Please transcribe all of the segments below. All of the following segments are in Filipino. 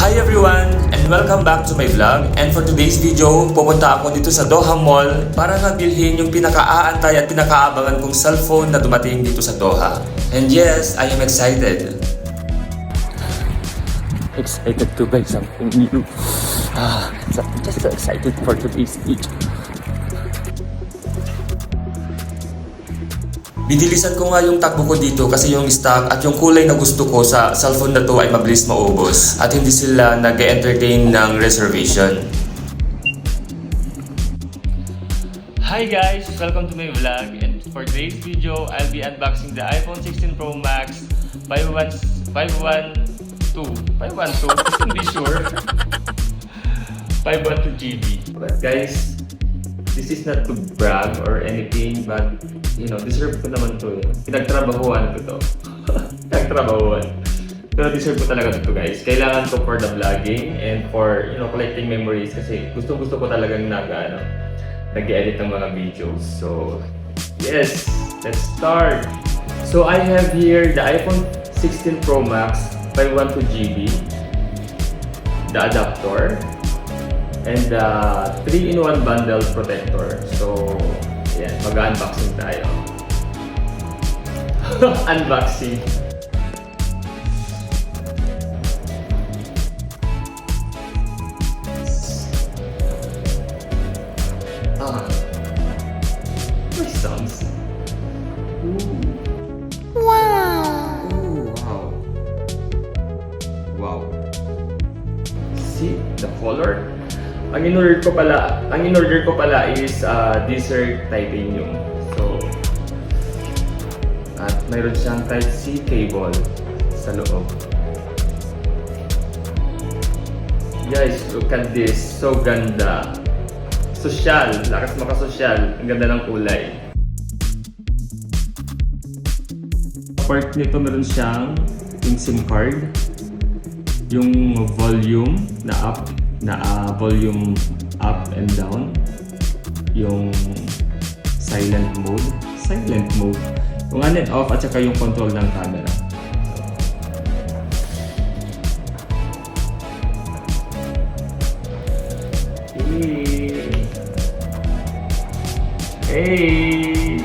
Hi everyone and welcome back to my vlog, and for today's video, pupunta ako dito sa Doha Mall para nga bilhin yung pinakaaantay at pinakaabangan kong cellphone na dumating dito sa Doha. And yes, I am excited. Excited to buy something new. So I'm just so excited for today's video. Binilisan ko nga yung takbo ko dito kasi yung stock at yung kulay na gusto ko sa cellphone na to ay mabilis maubos at hindi sila nag-entertain ng reservation. Hi guys! Welcome to my vlog, and for today's video, I'll be unboxing the iPhone 16 Pro Max 512, just to be sure, 512GB. But guys, this is not to brag or anything, but you know, deserve ko naman to. Pinagtrabahuan ko to. Pinagtrabahuan. Pero deserve ko talaga to guys. Kailangan to for the vlogging and for, you know, collecting memories kasi gusto ko talagang nag-edit ng mga videos. So, yes, let's start. So, I have here the iPhone 16 Pro Max 512GB, the adapter, and the 3-in-1 bundle protector. So, yan, mag-unboxing tayo. Unboxing. Nice sounds. Ooh. Wow! Ooh, wow. See the color? Ang in-order ko pala is Desert Titanium. So, at mayroon siyang Type-C cable sa loob. Guys, look at this. So ganda. Sosyal. Lakas makasosyal. Ang ganda ng kulay. Part nito meron siyang yung SIM card, yung volume volume up and down, yung silent mode, yung on and off, at saka yung control ng camera. Hey!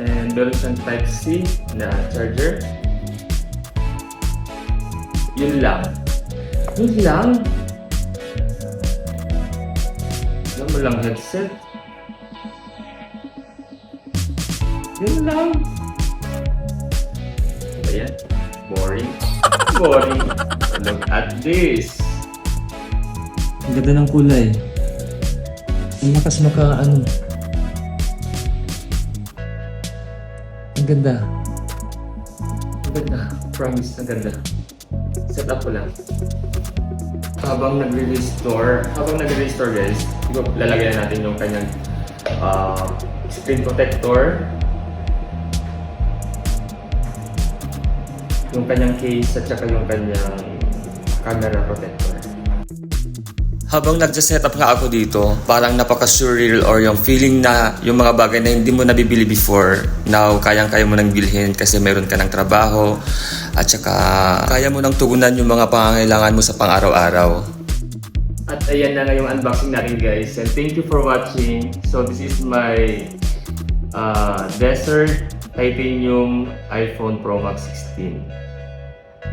And meron siyang Type-C na charger. Yun lang. Alam mo lang headset. Yun lang. Ayan. Boring. Look at this. Ang ganda ng kulay. Ang lakas Ang ganda. Promise, ang ganda. Set up ko lang. Habang nagre-restore guys, lalagyan natin yung kanyang screen protector, yung kanyang case, at saka yung kanyang camera protector. Habang nagsa-set up nga ako dito, parang napaka-surreal or yung feeling na yung mga bagay na hindi mo nabibili before, now kayang-kaya mo nang bilhin kasi meron ka ng trabaho at saka kaya mo nang tugunan yung mga pangangailangan mo sa pang-araw-araw. At ayan na nga yung unboxing natin guys, and thank you for watching. So this is my Desert Titanium iPhone Pro Max 16.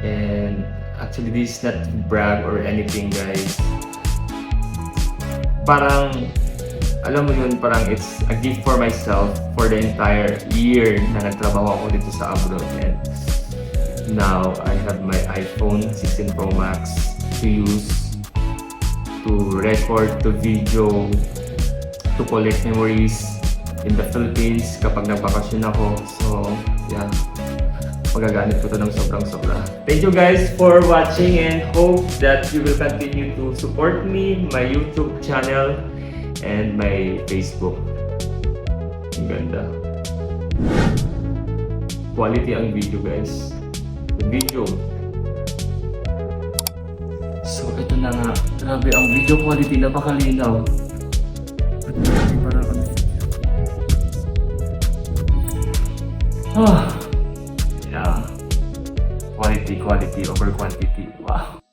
And actually this is not to brag or anything guys. Parang, alam mo yun, parang it's a gift for myself for the entire year na nagtrabaho ako dito sa abroad. And now, I have my iPhone 16 Pro Max to use, to record, to video, to collect memories in the Philippines kapag nagbakasyon ako. So, yeah. Magagamit ko to ng sobrang-sobra. Thank you guys for watching and hope that you will continue to support me, my YouTube channel, and my Facebook. Ang ganda. Quality ang video guys. Video. So ito na nga. Grabe ang video quality. Napakalinaw. Yeah. quality over quantity. Wow.